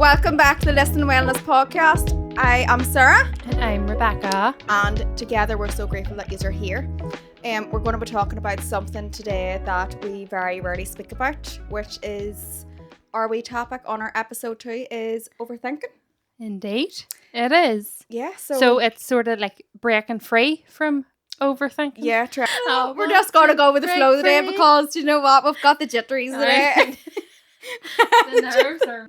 Welcome back to the Listen Wellness podcast. I am Sarah. And I'm Rebecca. And together we're so grateful that you are here. We're going to be talking about something today that we very rarely speak about, which is our wee topic on our episode 2 is overthinking. Indeed, it is. Yeah, so it's sort of like breaking free from overthinking. Yeah, we're just going to go with the flow today because you know what? We've got the jitteries today. The nerves are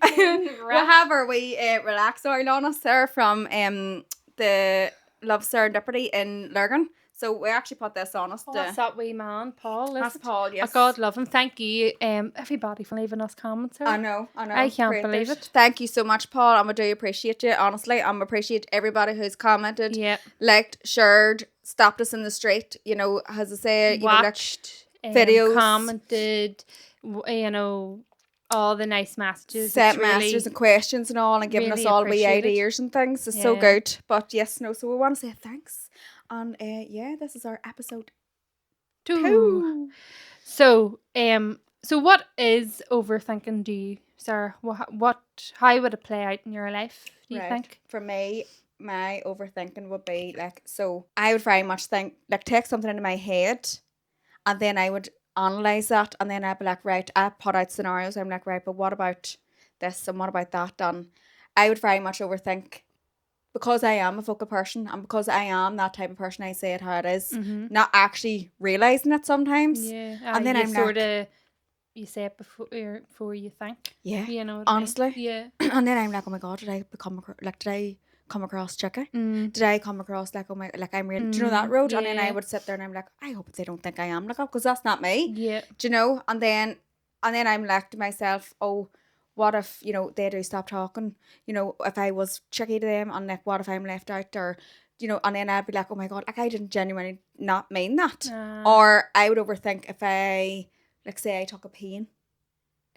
we'll have our wee relax oil on us there from the Love Serendipity in Lurgan. So we actually put this on us. That's that wee man, Paul. That's Paul, yes. Oh, God love him. Thank you, everybody, for leaving us comments. I know. I can't believe it. Thank you so much, Paul. I do appreciate you, honestly. I appreciate everybody who's commented, liked, shared, stopped us in the street, you know, as I say, watched videos, commented, you know, all the nice messages. Sent messages and questions and all, and giving us all wee ideas and things. It's so good. But yes, no, so we want to say thanks. And this is our episode 2. So what is overthinking to you, Sarah? How would it play out in your life, do you think? For me, my overthinking would be like, so I would very much think, like, take something into my head and then I would analyse that, and then I'd be like, right, I put out scenarios. I'm like, right, but what about this and what about that? And I would very much overthink. Because I am a vocal person and because I am that type of person, I say it how it is, not actually realising it sometimes. Yeah, and then I'm sort of, you say it before you think. Yeah, you know what honestly. I mean? Yeah. And then I'm like, oh my God, did I come across tricky? Did I come across like, oh my, like I'm really, do you know that road? Yeah. And then I would sit there and I'm like, I hope they don't think I am like that, because that's not me. Yeah. Do you know? And then I'm like to myself, oh, what if, you know, they do stop talking? You know, if I was tricky to them, and like, what if I'm left out? Or, you know, and then I'd be like, oh my God, like I didn't genuinely not mean that. Or I would overthink if I, like, say I took a pain.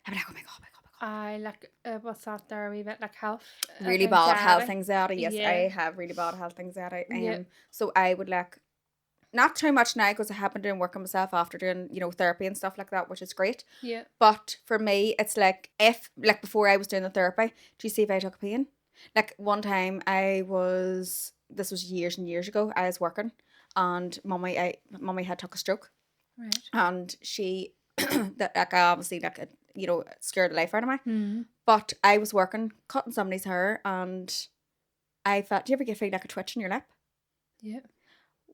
I'd be like, oh my God. I like, what's that there, a wee bit like health? Really bad health anxiety. Yes, I have really bad health anxiety. So I would like, not too much now because I have been doing work on myself after doing, you know, therapy and stuff like that, which is great. Yeah. But for me, it's like, if, like, before I was doing the therapy, do you see if I took a pain? Like, one time this was years and years ago, I was working and mummy had took a stroke. Right. And she, like, I obviously, like, you know, scared the life out of me. But I was working, cutting somebody's hair, and I felt, do you ever feel like a twitch in your lip? Yeah.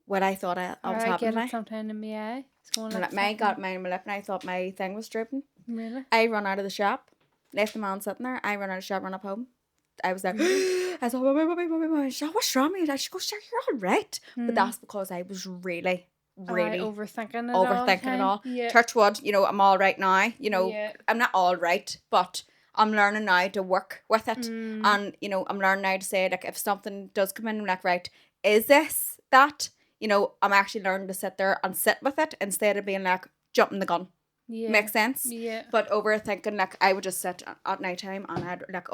What I thought I was happening. I get it sometimes in my eye. It's going like mine got mine in my lip, and I thought my thing was drooping. Really? I run out of the shop, left the man sitting there. I run out of the shop, run up home. I was like, I thought, what's wrong with you? She goes, sure, you're all right. But that's because I was really overthinking it all. Yeah. Touch wood, you know, I'm all right now. You know, I'm not all right, but I'm learning now to work with it. And, you know, I'm learning now to say, like, if something does come in, I'm like, right, is this that? You know, I'm actually learning to sit there and sit with it instead of being like jumping the gun. Yeah. Makes sense? Yeah. But overthinking, like, I would just sit at night time and I'd like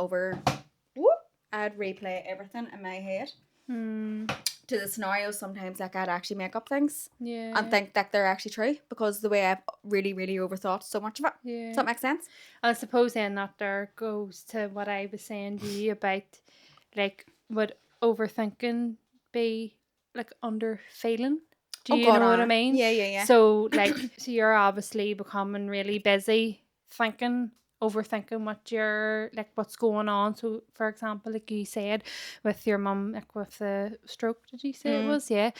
I'd replay everything in my head. To the scenarios sometimes, like, I'd actually make up things. Yeah. And think that they're actually true because the way I've really, really overthought so much of it. Yeah. Does that make sense? I suppose then that there goes to what I was saying to you about, like, would overthinking be like under feeling? Do you know what I mean? Yeah. So like, so you're obviously becoming really busy overthinking what you're, like, what's going on. So for example, like you said with your mum, like with the stroke, did you say it was? Yeah.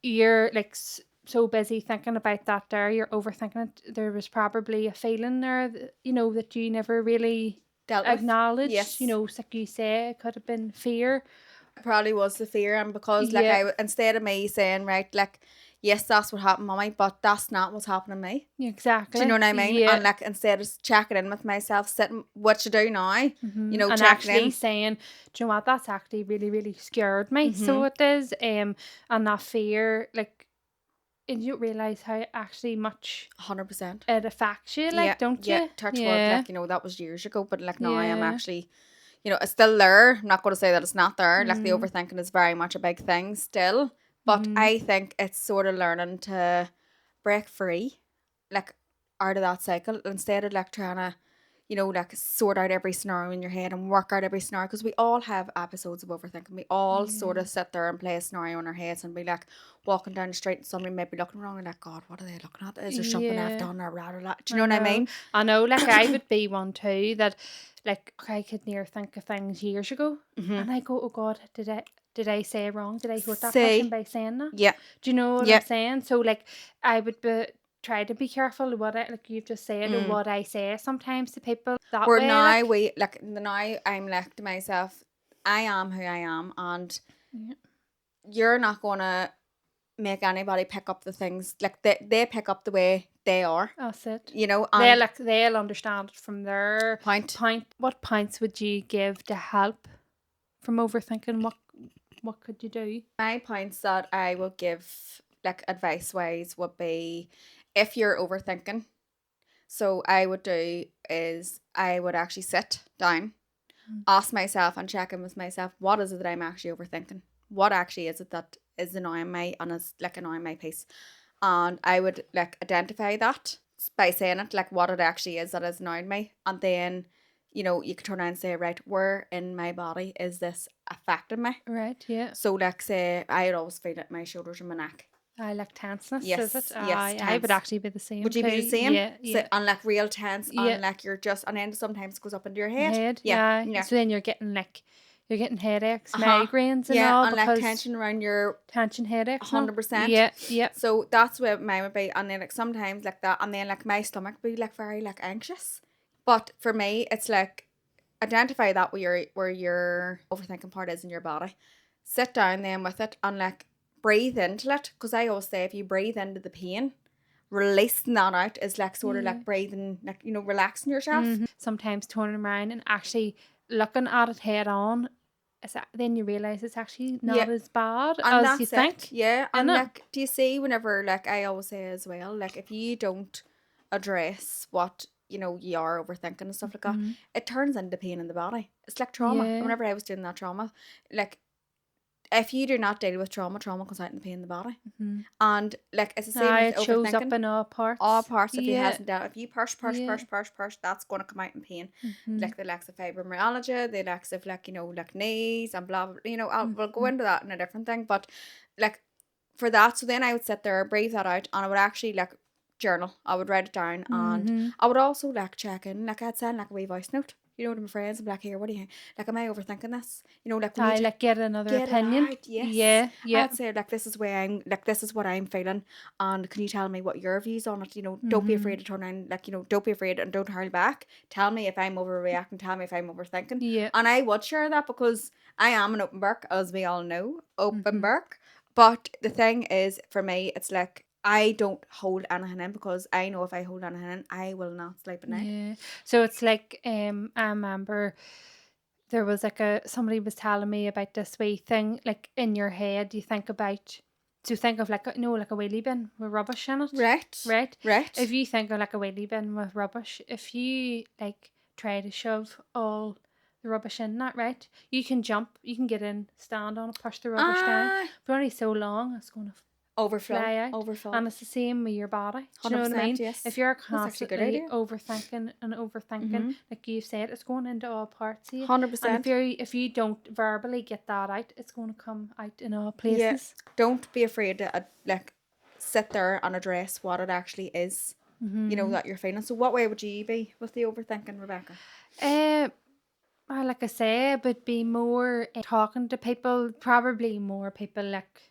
You're like so busy thinking about that there, you're overthinking it. There was probably a feeling there that, you know, that you never really acknowledged. Yes. You know, like you say, it could have been fear. Probably was the fear, and because like I instead of me saying, right, like, yes, that's what happened, mummy, but that's not what's happening to me. Exactly. Do you know what I mean? Yeah. And like, instead of checking in with myself, sitting, what you do now, you know, and checking actually in. saying, do you know what, that's actually really, really scared me. So it is, and that fear, like, and you don't realise how actually much 100% it affects you, like, don't you? Yeah, touch wood, like, you know, that was years ago, but like now I am actually, you know, it's still there. I'm not going to say that it's not there. Like, the overthinking is very much a big thing still. But I think it's sort of learning to break free, like, out of that cycle, instead of like trying to, like sort out every scenario in your head and work out every scenario, because we all have episodes of overthinking. We all sort Yeah. of sit there and play a scenario in our heads and be like walking down the street and somebody might be looking wrong and like, God, what are they looking at? Is there something I've Yeah. done or blah, blah, blah? Do you I know what I know. mean? I know, like I would be one too that like I could near think of things years ago Mm-hmm. and I go, oh God, did I say wrong? Did I hurt that person Say, by saying that? yeah, Do you know what I'm yeah, saying? So like I would try to be careful what I like you've just said of mm. what I say sometimes to people that Where way, now like we, like, now I'm like to myself, I am who I am, and yeah. you're not going to make anybody pick up the things, like, they pick up the way they are, That's it. and They'll understand it from their point. point. What points would you give to help from overthinking? What could you do? My points that I will give, like, advice wise, would be, if you're overthinking, so I would do is I would actually sit down, Mm. ask myself and check in with myself, what is it that I'm actually overthinking? What actually is it that is annoying me and is like annoying my peace? And I would like identify that by saying it, like what it actually is that is annoying me. And then, you can turn around and say, right, where in my body is this affecting me? Right, yeah. So like say I'd always feel it my shoulders and my neck. I like tenseness, is it? Yes, yes, I would tense. actually be the same Would you be the too. same? Yeah, So, yeah. and like real tense, Yeah. and like you're just, and then sometimes it goes up into your Your head. head, Yeah, yeah. yeah. So then you're getting headaches, Uh-huh. migraines and Yeah, all and like because tension around your tension headaches now. 100%. Yeah, yeah. So that's what mine would be. And then like sometimes like that, and then like my stomach would be like very like anxious. But for me, it's like identify that where your overthinking part is in your body. Sit down then with it and like breathe into it. Because I always say if you breathe into the pain, releasing that out is like sort of Yeah. like breathing, like, relaxing yourself. Sometimes turning around and actually looking at it head on, then you realise it's actually Yeah. not as bad And as you that's it. think. Yeah. And Innit? like, do you see whenever, like I always say as well, like if you don't address what, you are overthinking and stuff like that, Mhm. it turns into pain in the body. It's like trauma. Yeah. Whenever I was doing that trauma, like if you do not deal with trauma, trauma comes out in the pain in the body. Mhm. And like it's the same with It shows up overthinking. in all parts. All parts, if you Yeah. hasn't dealt, if you push, Yeah. that's going to come out in pain. Mhm. Like the likes of fibromyalgia, the likes of like, like knees and blah, blah, we'll go Mhm. into that in a different thing. But like for that, so then I would sit there, breathe that out, and I would actually like journal. I would write it down, and Mhm. I would also like check in, like I'd send like a wee voice note, to my friends. I'm like, here, what do you think? Like, am I overthinking this? Like we need I to like get another get it opinion. out. Yes. Yeah, yeah. I'd say like this is where I'm, like this is what I'm feeling, and can you tell me what your views on it? Don't be afraid Mhm. to turn around, like, don't be afraid and don't hurl back. Tell me if I'm overreacting, tell me if I'm overthinking. Yeah. And I would share that because I am an open book, as we all know. Open Mhm. book. But the thing is, for me, it's like I don't hold anything in, because I know if I hold anything in, I will not sleep at night. Yeah. So it's like I remember there was like somebody was telling me about this wee thing, like in your head you think about, to think of like like a wheelie bin with rubbish in it. Right. Right? If Right. you think of like a wheelie bin with rubbish, if you like try to shove all the rubbish in that, right? You can jump, you can get in, stand on it, push the rubbish down, Ah, but only so long it's gonna overflow. fly out. Overflow. And it's the same with your body. Do you know what I 100%, mean? yes. If you're That's actually a good constantly idea. overthinking and overthinking, Mm-hmm. like you said, it's going into all parts of you. And 100%. if you don't verbally get that out, it's going to come out in all Yeah. places. Don't be afraid to like sit there and address what it actually is, Mm-hmm. that you're feeling. So what way would you be with the overthinking, Rebecca? Well, like I say, it would be more talking to people, probably more people like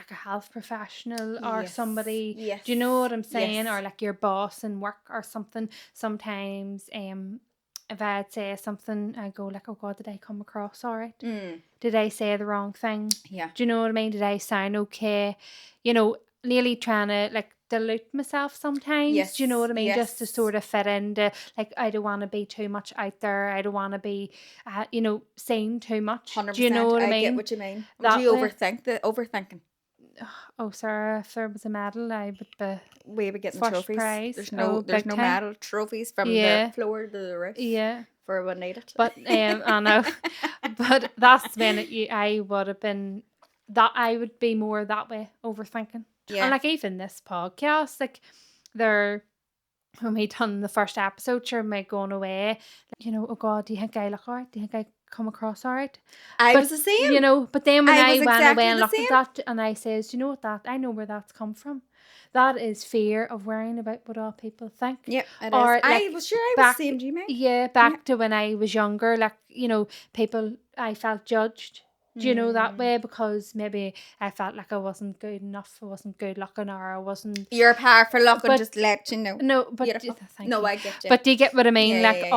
a health professional or Yes. somebody. Yes. Do you know what I'm saying? Yes. Or like your boss in work or something. Sometimes if I'd say something, I go like, oh God, did I come across all right? Mm. Did I say the wrong thing? Yeah. Do you know what I mean? Did I sound okay? Nearly trying to like dilute myself sometimes. Yes. Do you know what I mean? Just to Yes. sort of fit into, like, I don't want to be too much out there. I don't want to be, saying too much. Do you know 100%. what I I get mean? what you mean. Would That you way. overthink the overthinking? Oh, Sarah, if there was a medal, I would be We would get the first trophies. prize. There's Oh, there's big no time. medal trophies from the Yeah, floor to the roof yeah. for when needed. But I know, but that's when I would have been that I would be more that way overthinking. And Yeah. like even this podcast, like they're when we done the first episode, sure, my going away, like, you know, oh God, do you think I look alright? Do you think I come across alright? I was But, the you same. know, but then when I I was went away exactly and the looked at same. that and I says, you know what, that I know where that's come from. That is fear of worrying about what all people think. Yeah, it is. Or I like was sure I was the back, same, do you mean? yeah, Yeah. back to when I was younger, like, you know, people, I felt judged. Do you know that way? Because maybe I felt like I wasn't good enough, I wasn't good looking, or I wasn't. You're powerful looking, But just let you know. no, but Beautiful. thank No, you. I get you. But do you get what I Yeah, mean? yeah, Like, yeah, yeah,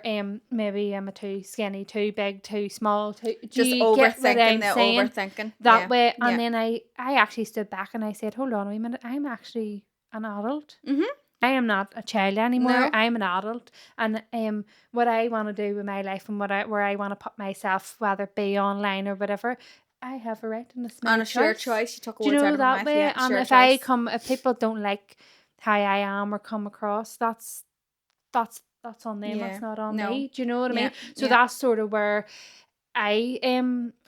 yeah. or maybe I'm a too skinny, too big, too small. Do Just you get what overthinking I'm the saying? overthinking. That Yeah. way, and Yeah. then I actually stood back and I said, "Hold on a wee minute. I'm actually an adult. Mhm. I am not a child anymore. No. I'm an adult, and what I want to do with my life and where I want to put myself, whether it be online or whatever." I have a right and it's And my it's your choice. choice. You took Do you words out know of my that mouth. way? Yeah, it's And your choice. if people don't like how I am or come across, that's on them. Yeah. That's not on No. me. Do you know what I Yeah. mean? So Yeah. that's sort of where I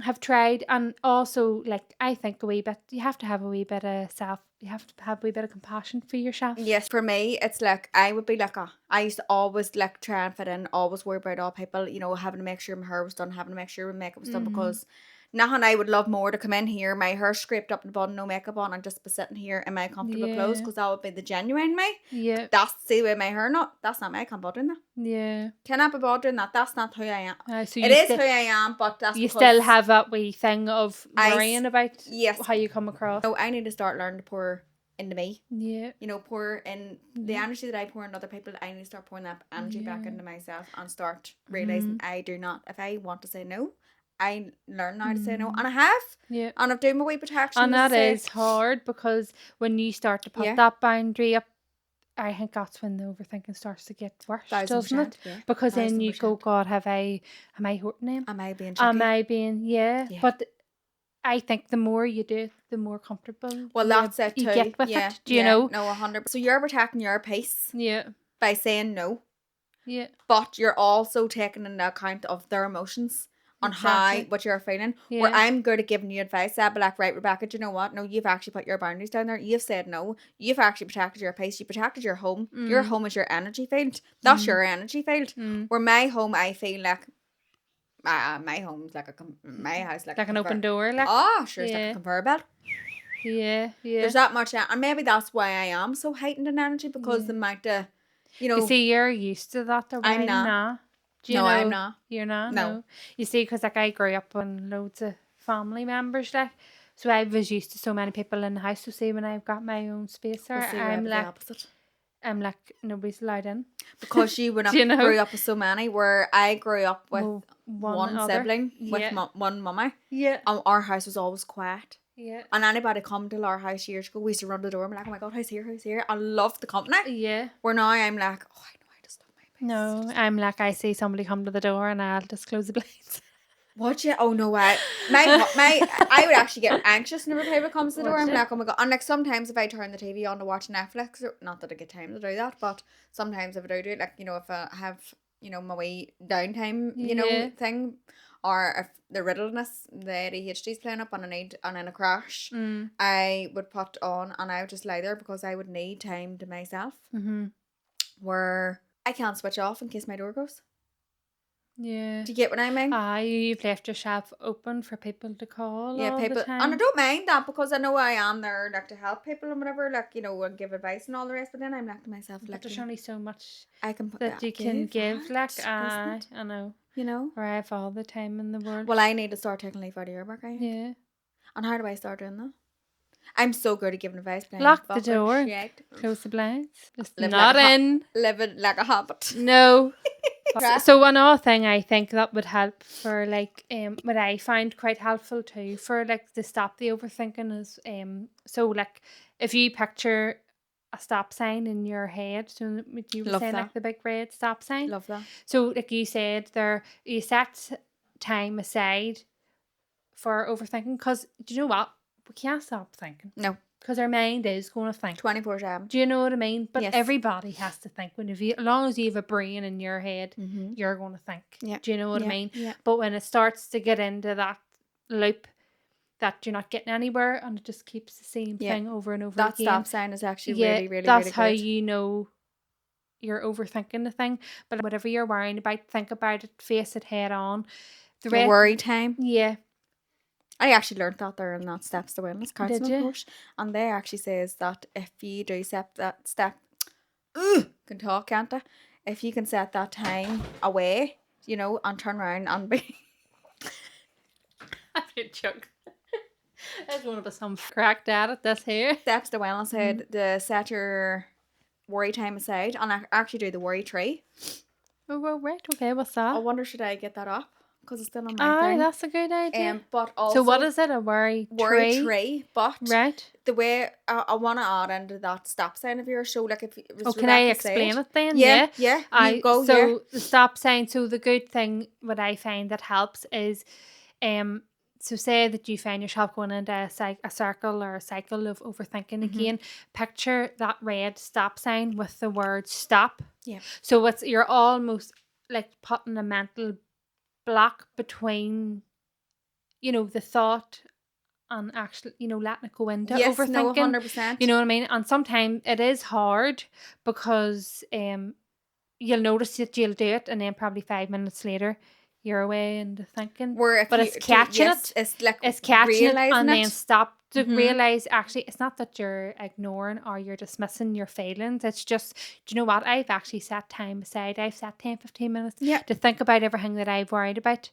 have tried, and also like I think a wee bit. You have to have a wee bit of self. You have to have a wee bit of compassion for yourself. Yes, for me, it's like I would be like I used to always like try and fit in, always worry about all people, you know, having to make sure my hair was done, having to make sure my makeup was done Mm. because nothing I would love more to come in here, my hair scraped up in the bottom, no makeup on, and just be sitting here in my comfortable clothes Yeah. because that would be the genuine me. Yeah. That's the way my hair not. That's not me. I can't bother doing that. Yeah. Cannot be bothering that. That's not who I am. So It is who I am, but that's you still because have that wee thing of worrying about yes. how you come across. No, I need to start learning to pour into me. Yeah. You know, pour in the Yeah. energy that I pour into other people. I need to start pouring that energy back Yeah. into myself and start realizing I do not. If I want to say no, I learn now to say no, and I have. Yeah. And I've done my wee protection And to that say, is hard because when you start to put yeah, that boundary up, I think that's when the overthinking starts to get worse, doesn't it? 1000%, yeah, Because then you go, 1000%. God, am I hurting him? Am I being Am cheeky? I being, yeah. Yeah. But I think the more you do it, the more comfortable Well, that's it you too. get with Yeah, it. Do you yeah, know? no, 100. So you're protecting your peace Yeah. by saying no, Yeah. but you're also taking into account of their emotions on how Exactly. what you're feeling. Where Yeah. I'm good at giving you advice, I'd be like, right, Rebecca, do you know what? No, you've actually put your boundaries down there. You've said no. You've actually protected your pace. You protected your home. Your Mm. home is your energy field. That's your energy field. Mm. Where my home, I feel like my home's like my house like a Like an open conveyor. door, like. Oh, sure, it's like a Yeah. conveyor belt. Yeah. Yeah. There's that much, and maybe that's why I am so heightened in energy because Yeah. the amount of, you You know, see, you're used to that, or I'm I'm not. not. Do you No, I'm know? not. You're not, No. no. You see, because like I grew up on loads of family members, like, so I was used to so many people in the house. So see, when I've got my own space there, Well, see, where I was the opposite. I'm like nobody's allowed in. Because you would Do not you know? grew up with so many, where I grew up with Well, one other. sibling Yeah. with one mummy, Yeah. and our house was always quiet. Yeah. And anybody come to our house years ago, we used to run the door and be like, oh my god, who's here, who's here? I loved the company. Yeah. Where now I'm like, oh, I know, I just love my peace. No, I'm like, I see somebody come to the door and I'll just close the blinds. Would you? Oh no, I would actually get anxious whenever people comes to the door. Would I'm you? like, oh my god. And like sometimes if I turn the TV on to watch Netflix, not that I get time to do that, but sometimes if I do it, like, you know, if I have, you know, my wee downtime, you know, Yeah. thing, or if the riddleness, the ADHD's playing up and and in a crash, Mm. I would put on and I would just lie there because I would need time to myself Mm-hmm. where I can't switch off in case my door goes. Yeah. Do you get what I mean? You've left yourself open for people to call Yeah, all people, the and I time. don't mind that because I know I am there like to help people and whatever, like, you know, and give advice and all the rest. But then I'm like to myself, But like, there's you know, only so much I can put that you can give. art, Like, isn't it? I know. You know. Or I have all the time in the world. Well, I need to start taking leave out of your work. I think. Yeah. And how do I start doing that? I'm so good at giving advice, but I'm Lock the fucking door. shit. Close the blinds. Just Living not like in. living like a hobbit. No. Crap. So another thing I think that would help for like what I find quite helpful too for like to stop the overthinking is so like if you picture a stop sign in your head, so what you were Love saying that. like the big red stop sign. Love that. So like you said there, you set time aside for overthinking because do you know what, we can't stop thinking No, because our mind is going to think. 24/7. Do you know what I mean? But Yes. everybody has to think. As long as you have a brain in your head, Mm-hmm. you're going to think. Yeah. Do you know what I Yeah. mean? Yeah. But when it starts to get into that loop that you're not getting anywhere and it just keeps the same Yeah. thing over and over That again. stop sign is actually Yeah, really, really, that's really how good. you know you're overthinking the thing. But whatever you're worrying about, think about it, face it head on. The Your rest, worry time. yeah, I actually learned that there in that Steps to Wellness did counselling you? course, and they actually says that if you do set that can talk, can't I? If you can set that time away, and turn around and be I'm joking. That's one of us some cracked at it this here. Steps to Wellness said to set your worry time aside and actually do the worry tree. Oh, well, right, okay, what's I that? wonder should I get that up because it's still on my Aye, thing. that's a good idea. But So what also is it? A worry worry tree? tree, but Right. the way I want to add into that stop sign of yours. So like if it was Oh, can I Rebecca explain said, it then? yeah, Yeah. you I go, yeah. so the stop sign. So the good thing, what I find that helps is, so say that you find yourself going into a circle or a cycle of overthinking again. Picture that red stop sign with the word stop. Yeah. So you're almost like putting a mental block between, the thought and actually, letting it go into Yes, no, overthinking. 100%. You know what I mean? And sometimes it is hard because you'll notice that you'll do it and then probably 5 minutes later you're away into thinking. Where if But you it's do, catching yes, it. it's like It's catching it realizing and then it. stop to realize actually it's not that you're ignoring or you're dismissing your feelings. It's just, do you know what? I've actually set time aside. I've set 10-15 minutes Yeah. to think about everything that I've worried about.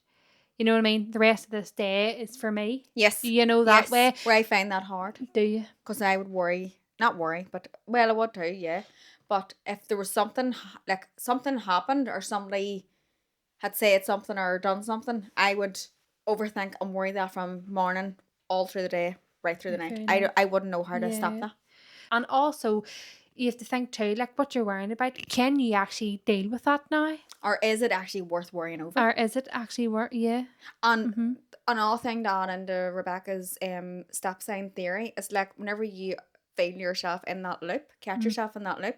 You know what I mean? The rest of this day is for me. Yes. That yes, way. where I find that hard. Do you? Because I would not worry, but well, I would too, yeah. But if there was something like something happened or somebody had said something or done something, I would overthink and worry that from morning all through the day, right through the night. I wouldn't know how to stop Yeah. that. And also, you have to think too, like what you're worrying about. Can you actually deal with that now? Or is it actually worth worrying over? Or is it actually worth? Yeah. And another thing to add into Rebecca's stop sign theory is like whenever you feel yourself in that loop, catch yourself in that loop,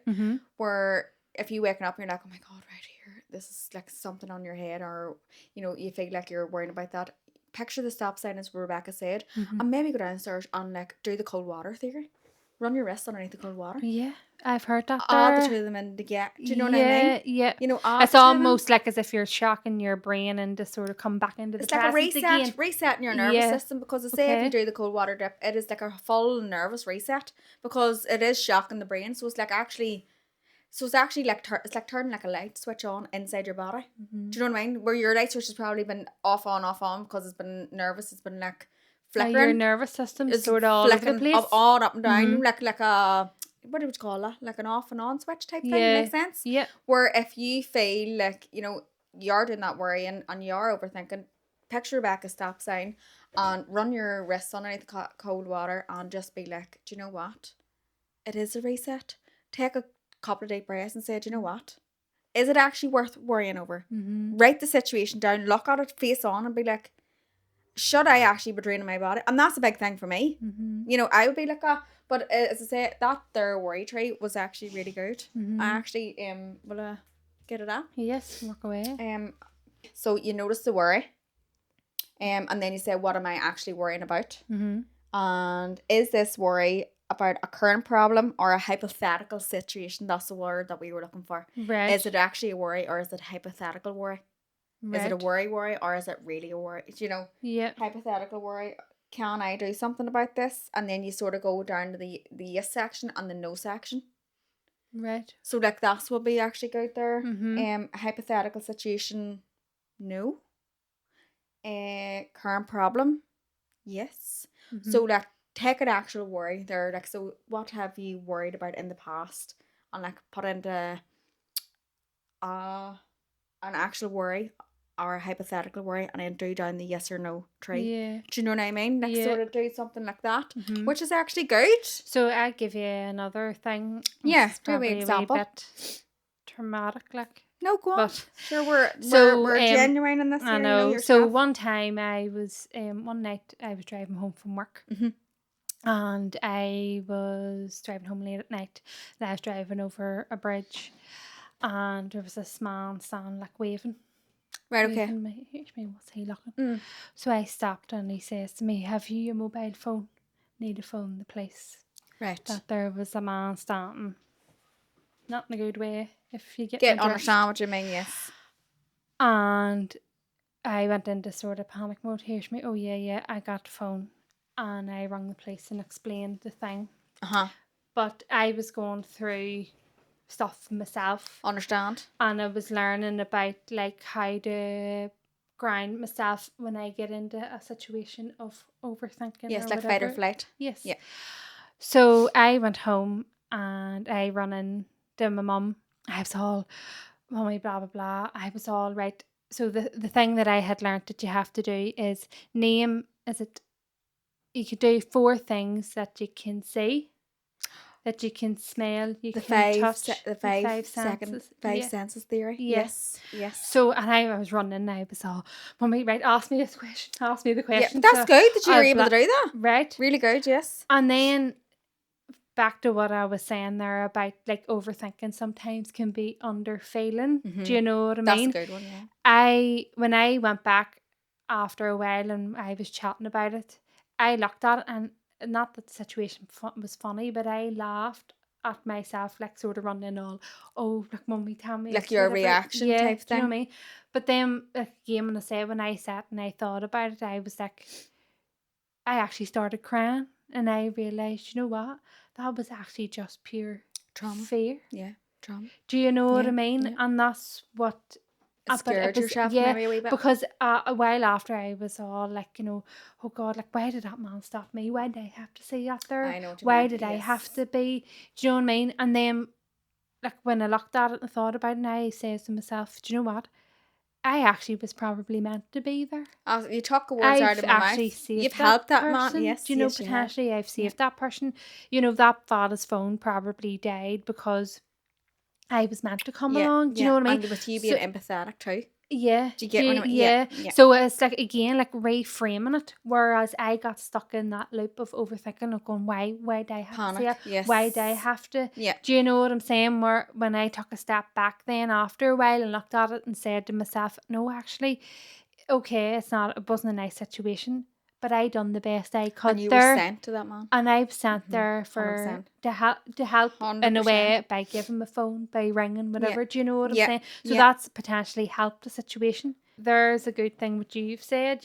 where if you waking up and you're like, oh my god, right here, this is like something on your head, or you feel like you're worrying about that. Picture the stop sign as Rebecca said, and maybe go downstairs and like do the cold water theory. Run your wrist underneath the cold water. Yeah, I've heard that Add the there. two of them in to get. Do you know what I mean? Yeah. Add It's the two of them. almost like as if you're shocking your brain and to sort of come back into the It's like a present again. reset in your nervous Yeah. system, because I say if you Okay. do the cold water dip, it is like a full nervous reset because it is shocking the brain. So it's like it's actually like it's like turning like a light switch on inside your body. Do you know what I mean? Where your light switch has probably been off on because it's been nervous. It's been like Your flickering. nervous system It's sort of all over the flicking place. on up and down, like a what do you call that? Like an off and on switch type thing. Yeah. Makes sense. Yeah. Where if you feel like you're doing that worrying and you're overthinking, picture back a stop sign and run your wrists underneath the cold water and just be like, do you know what? It is a reset. Take a couple of deep breaths and say, do you know what? Is it actually worth worrying over? Write the situation down, look at it face on, and be like, should I actually be draining my body? And that's a big thing for me. I would be like that. But as I say, that their worry tree was actually really good. I actually will get it up. Yes, walk away. So you notice the worry, and then you say, what am I actually worrying about? And is this worry about a current problem or a hypothetical situation? That's the word that we were looking for. Right. Is it actually a worry or is it a hypothetical worry? Right. Is it a worry or is it really a worry? Yeah. Hypothetical worry. Can I do something about this? And then you sort of go down to the yes section and the no section. Right. So like that's what be actually good there. Hypothetical situation, no. Current problem, yes. So like take an actual worry there. Like, so what have you worried about in the past? And like put into an actual worry or a hypothetical worry, and then do down the yes or no tree. Yeah. Do you know what I mean? Like sort of do something like that, which is actually good. So I give you another thing. Yeah, It's do a wee probably example. A bit traumatic, like. No, go on. But sure, we're genuine in this. I know. So one time I was one night I was driving home from work, and I was driving home late at night. And I was driving over a bridge, and there was this man standing like waving. Right. Okay. Waving me, what's he looking? So I stopped, and he says to me, "Have you a mobile phone? Need to phone the police." Right. That there was a man standing not in a good way, if you get my Get drift. understand what you mean, yes. And I went into sort of panic mode. Here's me. Oh yeah, I got the phone, and I rang the police and explained the thing. Uh-huh. But I was going through stuff myself, Understand? and I was learning about like how to grind myself when I get into a situation of overthinking Yes, or like fight or whatever. flight. Yes. Yeah. So I went home and I run in to my mum. I was all, mummy, blah, blah, blah. I was all right. So the thing that I had learned that you have to do is name, is it, you could do 4 things that you can see, that you can smell, you The can touch, the the 5 5 second senses. 5 Yeah. senses theory. Yeah. Yes. Yes. So, and I was running and I was all, mummy, right, ask me this question, ask me the Yeah, question. but that's So good that you were I'll able to do that. right. Really good, yes. And then back to what I was saying there about like overthinking sometimes can be under feeling. Do you know what I That's a mean? good one, yeah. When I went back after a while and I was chatting about it, I looked at it and not that the situation was funny, but I laughed at myself, like sort of running all, oh, like mummy, tell me Like this, your whatever. reaction Yeah, type do you know thing. what I mean? But then again, when I say when I sat and I thought about it, I was like, I actually started crying and I realised, you know what? That was actually just pure Trauma. fear. Yeah, trauma. Do you know what I Yeah, mean? yeah. And that's what. It But it scared was, yourself yeah, maybe a wee bit. because a while after I was all like, you know, oh God, like why did that man stop me? Why did I have to say that there? I know what you Why meant, did I have yes. to be? Do you know what I mean? And then, like when I looked at it and thought about it, and I says to myself, do you know what? I actually was probably meant to be there. You took the words out I've of my actually mouth. You've saved that helped that man. person. Yes, Do you know, yes, you have. potentially I've Yeah. saved that person. You know, that father's phone probably died because I was meant to come Yeah, along. Do you yeah. know what I mean? And with you being So empathetic too. yeah, Do you get what I mean? Yeah, yeah. yeah. So it's like again, like reframing it. Whereas I got stuck in that loop of overthinking, of going, why do I have to say Panic. it? Yes. Why do I have to? Yeah. Do you know what I'm saying? Where when I took a step back, then after a while and looked at it and said to myself, no, actually, okay, it wasn't a nice situation, but I done the best I And could you were there. sent to that man. And I've sat there for 100%. to help in a 100%. way by giving my phone, by ringing, Yeah. whatever. Do you know what I'm Yeah. saying? So Yeah. that's potentially helped the situation. There's a good thing what you've said.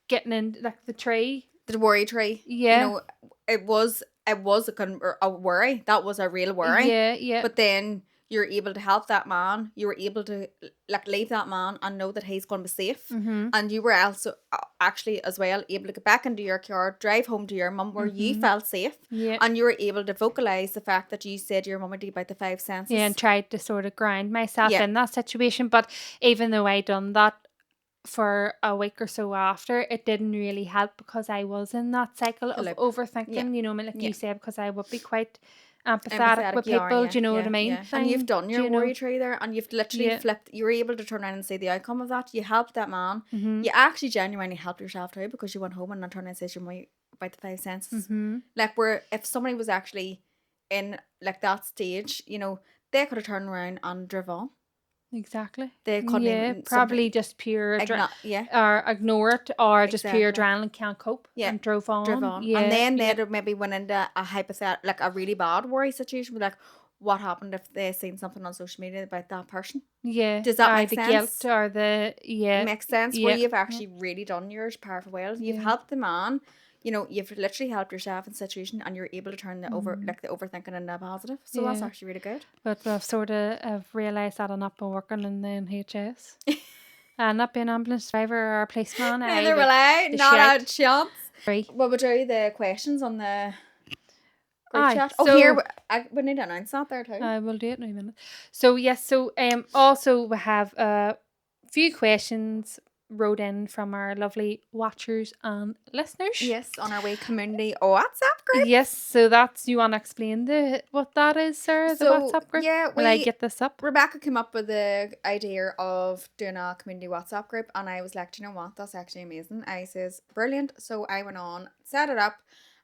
Getting in like the tree. The worry tree. You Yeah, know, it was a worry. That was a real worry. yeah. But then you're able to help that man. You were able to like leave that man and know that he's going to be safe. Mhm. And you were also actually as well able to get back into your car, drive home to your mum where you Mhm. felt safe. Yeah. And you were able to vocalize the fact that you said to your mum about the 5 senses. Yeah, and tried to sort of grind myself Yeah. in that situation. But even though I done that for a week or so after, it didn't really help because I was in that cycle The of loop. overthinking, Yeah. you know, like Yeah. you said, because I would be quite empathetic Empathetic with you are, people, yeah, do you know what yeah, I mean? yeah. And you've done Do your you know? worry tree there, and you've literally Yeah. flipped. You were able to turn around and see the outcome of that. You helped that man. Mhm. You actually genuinely helped yourself too because you went home and then turned around and said your mum about the 5 senses. Mhm. Like where if somebody was actually in like that stage, you know, they could have turned around and driven on. Exactly. They couldn't Yeah, even probably just pure yeah, or ignore it or just pure exactly. adrenaline can't cope Yeah, and drove driven on. on. And Yeah, then yeah. they'd maybe went into a hypothetical, like a really bad worry situation. Be like, what happened if they seen something on social media about that person? Yeah. Does that make The sense? guilt or the Makes sense. Where yeah. you've actually really done yours powerful well. You've Yeah. helped the man. You know, you've literally helped yourself in the situation, and you're able to turn the Mm. the overthinking into a positive. So that's Yeah. actually really good. But I've realised that I'm not been working in the NHS. Not being an ambulance driver or a policeman, I Neither would will I. the Not a shite. chance. Free. What would do the questions on the group Aye, chat? Oh, so here we need to announce that there too. I will do it in a minute. So yes, also we have a few questions wrote in from our lovely watchers and listeners. Yes, on our way community WhatsApp group. Yes, so that's you want to explain what that is, Sarah, the So WhatsApp group? yeah, Will I get this up? Rebecca came up with the idea of doing a community WhatsApp group, and I was like, do you know what? That's actually amazing. I says brilliant. So I went on, set it up,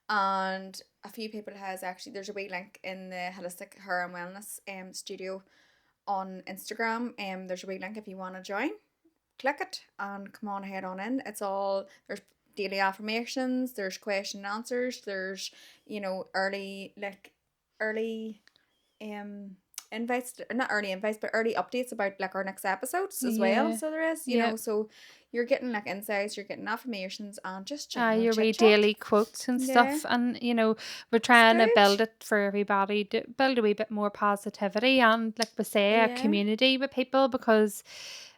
and a few people has actually. There's a wee link in the Holistic Hair and Wellness studio on Instagram. There's a wee link if you want to join. Click it and come on ahead on in. It's all there's daily affirmations. There's question and answers. There's early invites, not early invites, but early updates about like our next episodes as well. Yeah. So there is, Yeah. so you're getting like insights, you're getting affirmations, and just general Your wee chit chat. daily quotes and Yeah, stuff, and we're it's trying to build good. it for everybody to build a wee bit more positivity and, like we say, a Yeah, community with people, because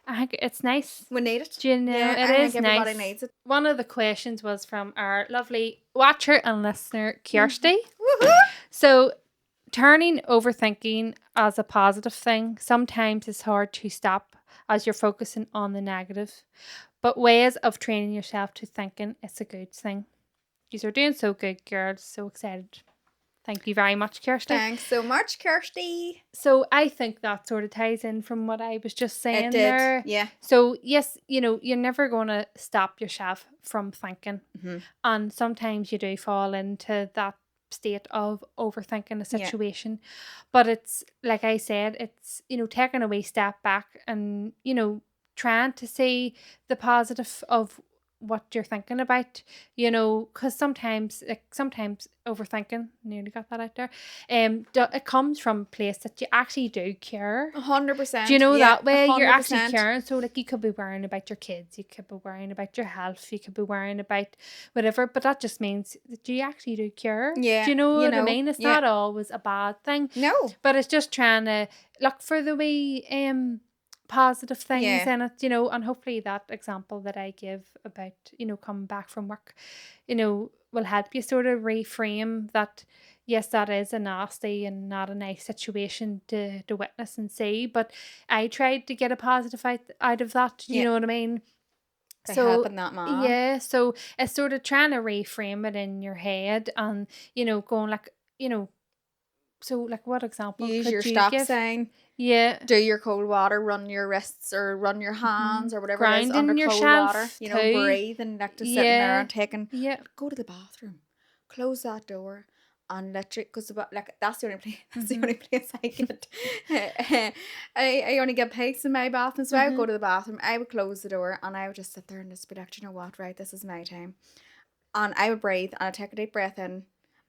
I think it's nice. we need it. Do you know, Yeah, it I think is everybody nice. needs it. One of the questions was from our lovely watcher and listener, Kirsty. Woohoo! So, turning overthinking as a positive thing sometimes is hard to stop as you're focusing on the negative, but ways of training yourself to thinking it's a good thing. You are doing so good, girls. So excited. Thank you very much, Kirsty. Thanks so much, Kirsty. So I think that sort of ties in from what I was just It saying did. there. Yeah. So yes, you're never going to stop yourself from thinking. Mm-hmm. And sometimes you do fall into that state of overthinking a situation. But it's, like I said, it's, taking a wee step back and, trying to see the positive of what you're thinking about, because sometimes overthinking, nearly got that out there, it comes from a place that you actually do care. 100%. Do you know Yeah, that way? You're actually 100%. caring. So, like, you could be worrying about your kids, you could be worrying about your health, you could be worrying about whatever, but that just means that you actually do care. Yeah, Do you know you what I know. mean? It's Yeah. not always a bad thing, No. but it's just trying to look for the wee positive things Yeah. in it, and hopefully that example that I give about, coming back from work, will help you sort of reframe that. Yes, that is a nasty and not a nice situation to witness and see, but I tried to get a positive out of that. Do you Yeah. know what I mean? By So helping that man. yeah, so it's sort of trying to reframe it in your head, and going like, so like, what example Use your could you stop give? sign. Yeah. Do your cold water, run your wrists or run your hands or whatever it is under Grounding cold water. yourself too. Breathe and like just sitting there and taking. Yeah. Go to the bathroom, close that door, and literally, because like that's the only place. That's the Mhm. only place I get. I only get peace in my bathroom, so I would go to the bathroom. I would close the door and I would just sit there and just be like, "Do you know what? Right, this is my time." And I would breathe and I'd take a deep breath in,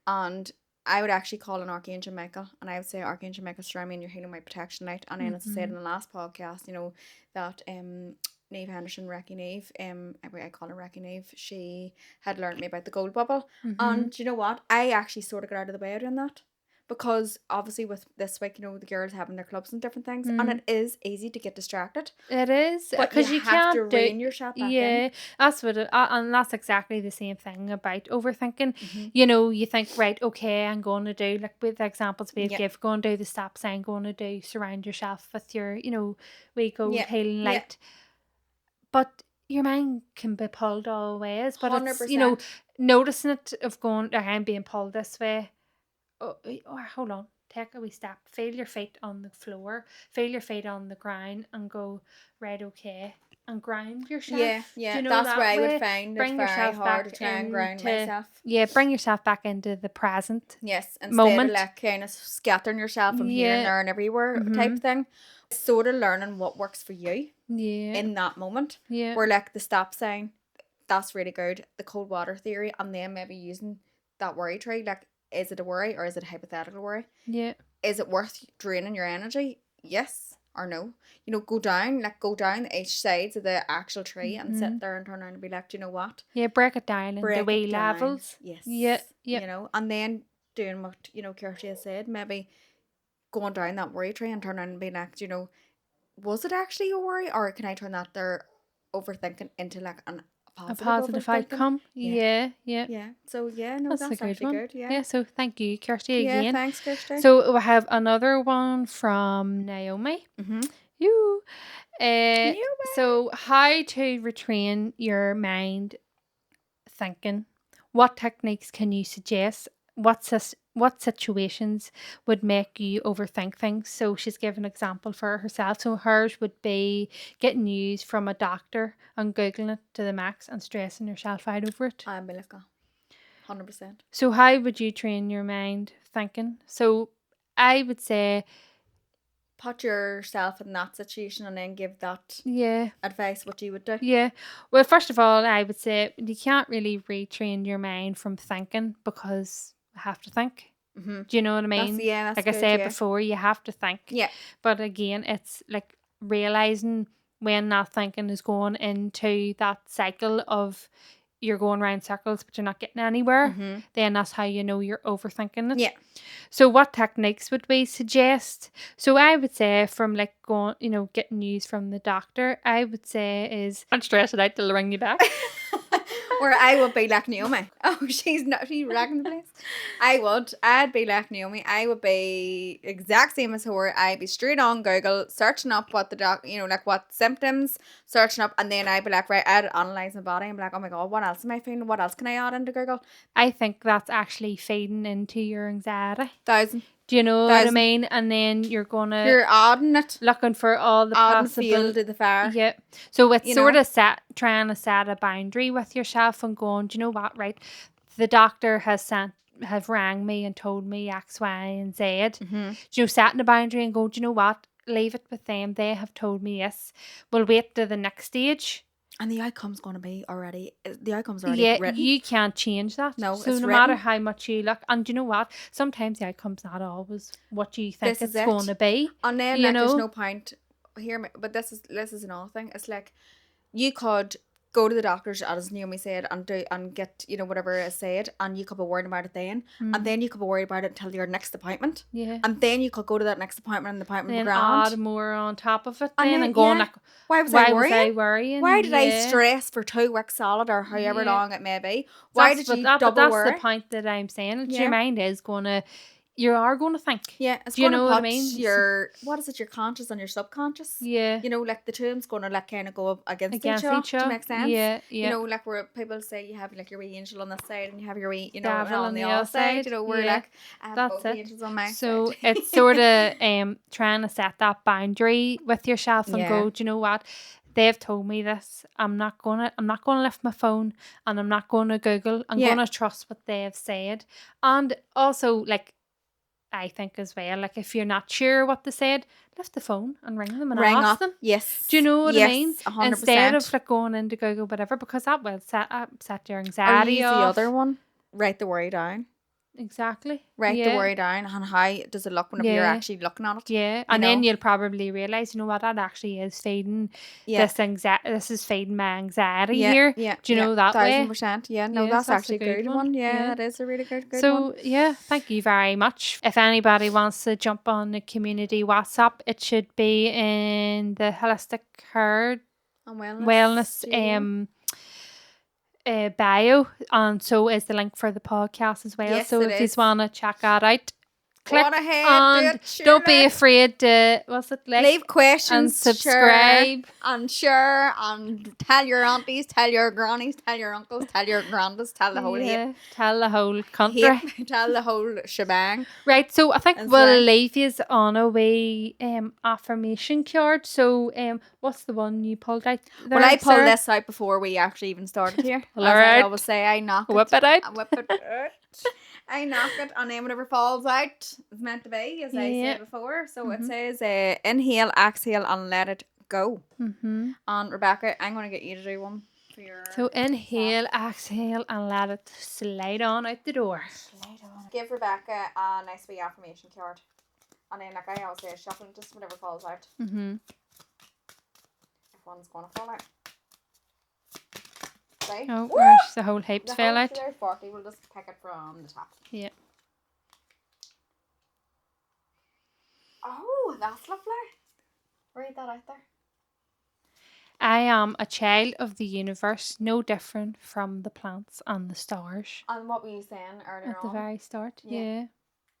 and I would actually call on Archangel Michael and I would say, Archangel Michael, surround me in your healing white protection light. And then, as I said in the last podcast, that Neve Henderson, Recky Neve, I call her Recky Neve, she had learned me about the gold bubble. And you know what? I actually sort of got out of the way doing that. Because obviously with this week, the girls having their clubs and different things, and it is easy to get distracted. It is, But because you have to can't do. rein yourself back in. Yeah, that's what and that's exactly the same thing about overthinking. Mhm. You think, right, okay, I'm going to do, like with the examples we've Yeah. give, go and do the stop sign, going to do surround yourself with your, wee gold Yeah, healing yeah. light. But your mind can be pulled all ways. But it's, 100%. noticing it, of going, I'm being pulled this way. Oh, hold on. Take a wee step. Feel your feet on the floor. Feel your feet on the ground, and go, right, okay, and ground yourself. Yeah, yeah. Do you know That's that where I would way? find it Bring very yourself hard back to try and ground into. myself. Yeah, bring yourself back into the present. Yes, instead Moment. of like kind of scattering yourself from here and Yeah. there and everywhere type thing. Sort of learning what works for you Yeah. in that moment. Yeah. Where like the stop sign, that's really good. The cold water theory, and then maybe using that worry tree. Like, is it a worry or is it a hypothetical worry? Yeah. Is it worth draining your energy? Yes or no? Go down each sides of the actual tree and sit there and turn around and be like, do you know what? Yeah, break it down into wee levels. Yes. Yeah. Yeah. And then doing what, Kirsty has said, maybe going down that worry tree and turn around and being like, was it actually a worry, or can I turn that there overthinking into like A positive overthinking? outcome. Yeah. Yeah. Yeah. So no, That's a good actually one. good. Yeah. Yeah. So thank you, Kirsty, Yeah. again. Thanks, Kirsty. So we have another one from Naomi. You. So how to retrain your mind thinking? What techniques can you suggest? What situations would make you overthink things? So she's given an example for herself. So hers would be getting news from a doctor and googling it to the max and stressing yourself out over it. I'm Milka. 100%. So how would you train your mind thinking? So I would say, Put yourself in that situation and then give that advice what you would do. Yeah. Well, first of all, I would say you can't really retrain your mind from thinking, because I have to think. Mm-hmm. Do you know what I mean? That's Like I good, said yeah. before, you have to think. Yeah. But again, it's like realizing when that thinking is going into that cycle of you're going around circles but you're not getting anywhere, Mm-hmm. then that's how you know you're overthinking it. Yeah. So what techniques would we suggest? So I would say from like going, getting news from the doctor, I would say is don't stress it out till they ring you back. Or I would be like Naomi. Oh, she's ragging the place. I'd be like Naomi. I would be exact same as her. I'd be straight on Google, searching up what like what symptoms, searching up, and then I'd be like, right, I'd analyze my body and be like, oh my God, what else am I feeling? What else can I add into Google? I think that's actually feeding into your anxiety. 1,000. Do you know what I 1,000. mean? And then you're gonna You're adding it. looking for all the Adding fuel possible. to the fire. Yeah. So it's You sort know? of trying to set a boundary with yourself and going, do you know what, right? The doctor have rang me and told me X, Y, and Z. Mm-hmm. Do you know, setting a boundary and go, do you know what? Leave it with them. They have told me yes. We'll wait to the next stage. And the outcome's going to be the outcome's already Yeah, written. you can't change that. No, so it's no written. matter how much you look, and you know what? Sometimes the outcome's not always what you think This is it's going to be. And then you there's know? no point. But this is another thing. It's like you could go to the doctors, as Naomi said, and get whatever is said, and you could be worried about it then, and then you could be worried about it until your next appointment. Yeah. And then you could go to that next appointment and the appointment Then grand. add more on top of it And then then, and going yeah. like, Why was I worrying? Why did I Yeah. stress for 2 weeks solid or however Yeah. long it may be? Why did you double but that's worry? the point that I'm saying. Yeah. Your mind is you are going to think. Yeah, it's Do you going to know put what I mean? your conscious and your subconscious. Yeah. Like the two's going to like kind of go up against each Against other. each To other. make sense. Yeah, yeah. Like where people say you have like your wee angel on this side and you have your wee, Devil on the other side. We're Yeah. like I have That's both it. angels on my So side. it's sort of trying to set that boundary with yourself and Yeah. go, do you know what? They've told me this. I'm not gonna lift my phone and I'm not gonna Google. I'm Yeah. gonna trust what they've said. And also like I think as well, like if you're not sure what they said, lift the phone and ring them and Ring ask up. them. Yes. Do you know what I mean? 100%. Instead of like going into Google, whatever, because that will set your Or anxiety use off. the other one. Write the worry down. Exactly. Write Yeah. the worry down and how does it look whenever you're Yeah. actually looking at it. Yeah, and then you'll probably realize, you know what, that actually is feeding this anxiety. This is feeding my anxiety here. Yeah. Do you know that way? 1,000%. Yeah. No, Yes, that's actually a good one. Yeah, Yeah. that is a really good one. So yeah, thank you very much. If anybody wants to jump on the community WhatsApp, it should be in the Holistic Herd And Wellness bio, and so is the link for the podcast as well. Yes, so it if you is. want to check that out, click Go ahead, and don't be afraid to leave questions and subscribe and share and tell your aunties, tell your grannies, tell your uncles, tell your grandas, tell the whole heap. Tell the whole country. Tell the whole shebang. Right, so I think As we'll well. leave you on a wee affirmation card. So what's the one you pulled out there, Well, I pulled Sarah? this out before we actually even started here. Well, As I alright. always say, I knock Whip it out. I whip it out. I knock it, and then whatever falls out is meant to be, as I said before. So it says, inhale, exhale, and let it go. Mm-hmm. And Rebecca, I'm going to get you to do one for your... So inhale, exhale, and let it slide on out the door. Give Rebecca a nice wee affirmation card. And then, like I always say, shuffle just whatever falls out. Mm-hmm. If one's going to fall out. See? Oh, Woo! there's the whole heaps The fell whole out. there's 40. We'll just pick it from the top. Yeah. Oh, that's lovely. Read that out there. I am a child of the universe, no different from the plants and the stars. And what were you saying earlier At the on? very start, Yeah. yeah.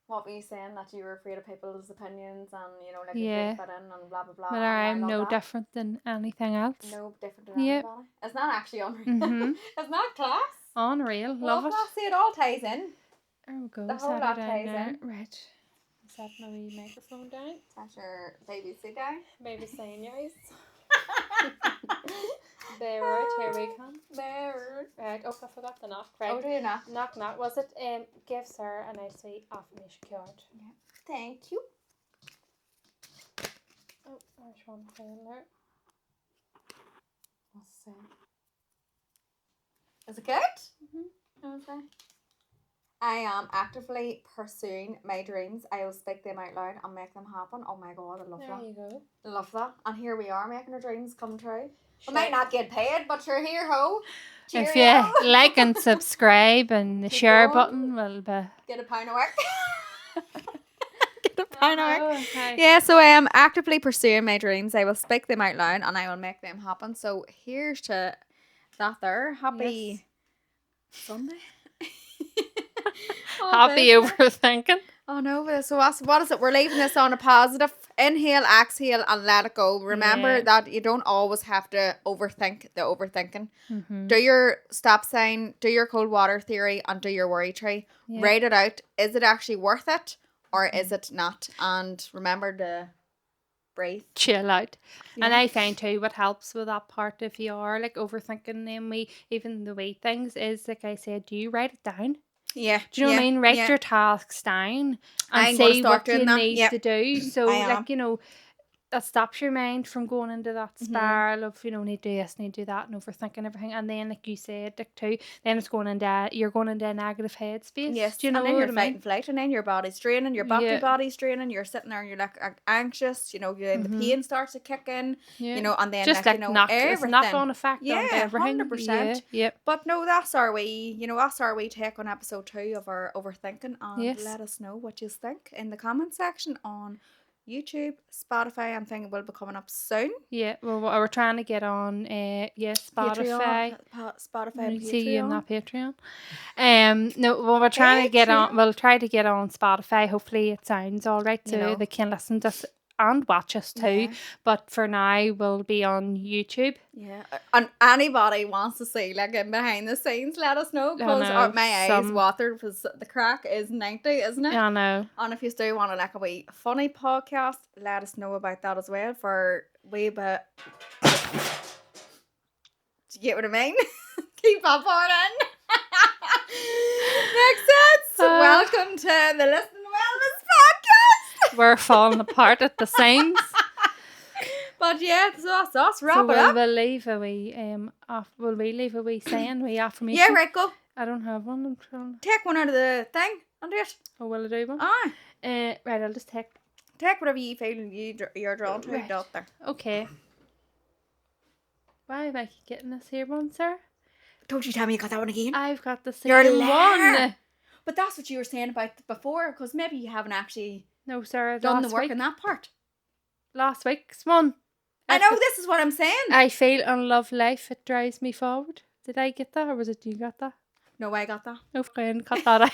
What were you saying? That you were afraid of people's opinions and, like, Yeah. you fit in and blah, blah, blah. But and I'm all no that. different than anything else. No different than Yep. anybody. It's not actually unreal. Mm-hmm. It's not class. Unreal, love it. Class, see, it all ties in. There we go. The whole set her lot down ties there. in. Right. Set my wee microphone down. That's your baby sit down. Baby saying yours. There, right, here we come. There. Right, I forgot the knock. Right. Oh, do you not? Knock. Was it give Sarah a nice wee affirmation card? Yeah. Thank you. Oh, there's one down there. Let's see. Is it good? Mm-hmm. Okay. I am actively pursuing my dreams. I will speak them out loud and make them happen. Oh my god, I love There that. you go. Love that. And here we are making our dreams come true. We Sure. might not get paid, but you're here, ho. If Cheerio. you like and subscribe and the Keep share going. button will be. Get a pound of work. Get a I pound of work. know, okay. Yeah, so I am actively pursuing my dreams. I will speak them out loud and I will make them happen. So here's to that there. Happy Sunday. Oh, Happy business. overthinking. Oh no, so what is it? We're leaving this on a positive. Inhale, exhale, and let it go. Remember Yeah. that you don't always have to overthink the overthinking. Mm-hmm. Do your stop sign, do your cold water theory, and do your worry tree. Yeah. Write it out. Is it actually worth it, or is it not? And remember to breathe. Chill out. And Yeah. I find too what helps with that part if you are like overthinking them even the wee things is like I said, do you write it down? Yeah. Do you know what I mean? Write yeah. your tasks down and I'm gonna see start what doing you that. need Yeah. to do. So I am. like, you know, that stops your mind from going into that spiral of, you know, need to do this, need to do that, and overthinking everything. And then, like you said, like too, then it's going into you're going into a negative headspace. Yes, do you know and then what you're I fight mean? and flight, and then your body's draining, your battery Yeah. body's draining. You're sitting there, and you're like anxious. You know, the pain starts to kick in. Yeah. You know, and then just like, you know, it's everything. knock on effect onto Yeah, everything. 100%. Yeah. Yep. But no, that's our wee, you know, that's our wee take on episode 2 of our overthinking. And Yes. let us know what you think in the comment section on YouTube, Spotify. I'm thinking will be coming up soon. Yeah, well, we're trying to get on, Spotify. Spotify and See you in Patreon. that Patreon. No, well, we're trying to get on. We'll try to get on Spotify. Hopefully, it sounds all right, so You know. they can listen to us and watch us too. Yeah. But for now, we'll be on YouTube. Yeah, and anybody wants to see like in behind the scenes, let us know because my eyes watered because the crack is 90, isn't it? I know. And if you do want to like a wee funny podcast, let us know about that as well for wee bit. Do you get what I mean? Keep up on it. Makes sense. Welcome to the Listen Wellness Podcast. We're falling apart at the seams. But yeah, so that's us. Wrap it we'll, up. We'll leave a wee will we leave a wee saying, wee affirmation? Yeah, right, go. I don't have one. I'm trying. Take one out of the thing and do it. Oh, will I do one? Aye. Right, I'll just take whatever you feel you're drawn to right. out there. Okay. Why am I getting this here one, sir? Don't you tell me you got that one again. I've got the same You're a liar. one. But that's what you were saying about before, because maybe you haven't actually done the work in that part. Last week's one. I know, this is what I'm saying. I feel and love life, it drives me forward. Did I get that or was it you got that? No, I got that. No, friend, cut that out.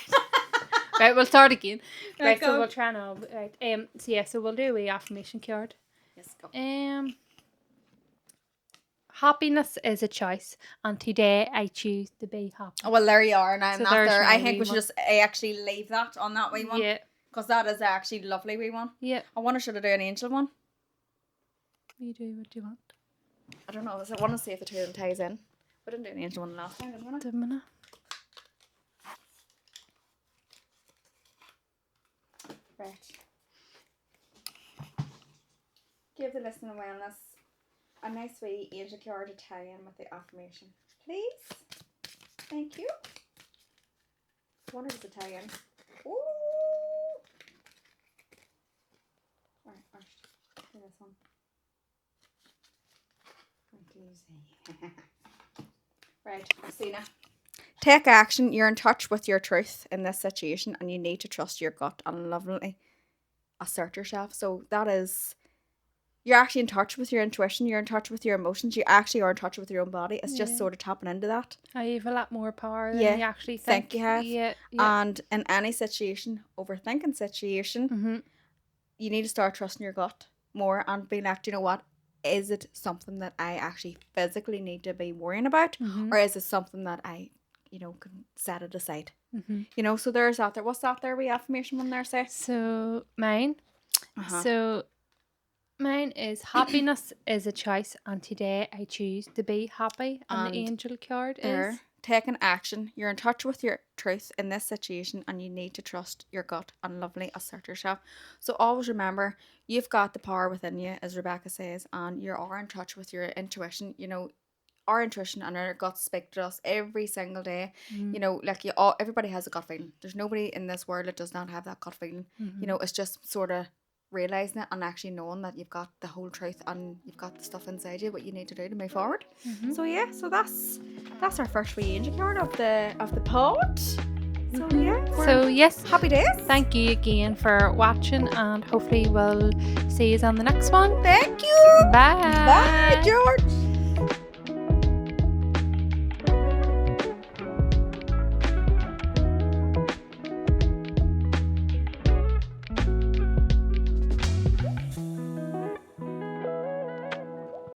Right, we'll start again. Right, go. so we'll try now. Right, so yeah, so we'll do a affirmation card. Yes, go. Happiness is a choice, and today I choose to be happy. Oh, well, there you are, and I'm So not there's there. my I think wee we should one. just actually leave that on that wee one. Yeah. Because that is actually lovely wee one. Yeah. I wonder should I do an angel one? You do what you want. I don't know. I want to see if the two of them ties in. We didn't do an angel one last time, did we? The minute. Right. Give the listener wellness a nice wee angel card to tie in with the affirmation. Please. Thank you. Wonder does it tie in? Ooh. Right, first. Do this one. Right, Christina. Take action. You're in touch with your truth in this situation and you need to trust your gut and lovingly assert yourself. So that is, you're actually in touch with your intuition, you're in touch with your emotions, you actually are in touch with your own body. It's just sort of tapping into that. You have a lot more power than you actually think you have. Yeah. And in any situation, overthinking situation, Mm-hmm. you need to start trusting your gut more and being like, do you know what? Is it something that I actually physically need to be worrying about? Mm-hmm. Or is it something that I, you know, can set it aside? Mm-hmm. You know, so there's that there. What's that there? We affirmation one there, say? So mine. So mine is happiness is a choice, and today I choose to be happy. And the angel card is taking action. You're in touch with your truth in this situation, and you need to trust your gut and lovely assert yourself. So always remember, you've got the power within you, as Rebecca says, and you are in touch with your intuition. You know, our intuition and our guts speak to us every single day. Mm. You know, like everybody has a gut feeling. There's nobody in this world that does not have that gut feeling. You know, it's just sort of realizing it and actually knowing that you've got the whole truth and you've got the stuff inside you what you need to do to move forward. So yeah, so that's our first wee unicorn of the pod. So yeah, So yes, happy days. thank you again for watching, and hopefully we'll see you on the next one. Thank you. Bye. Bye, George.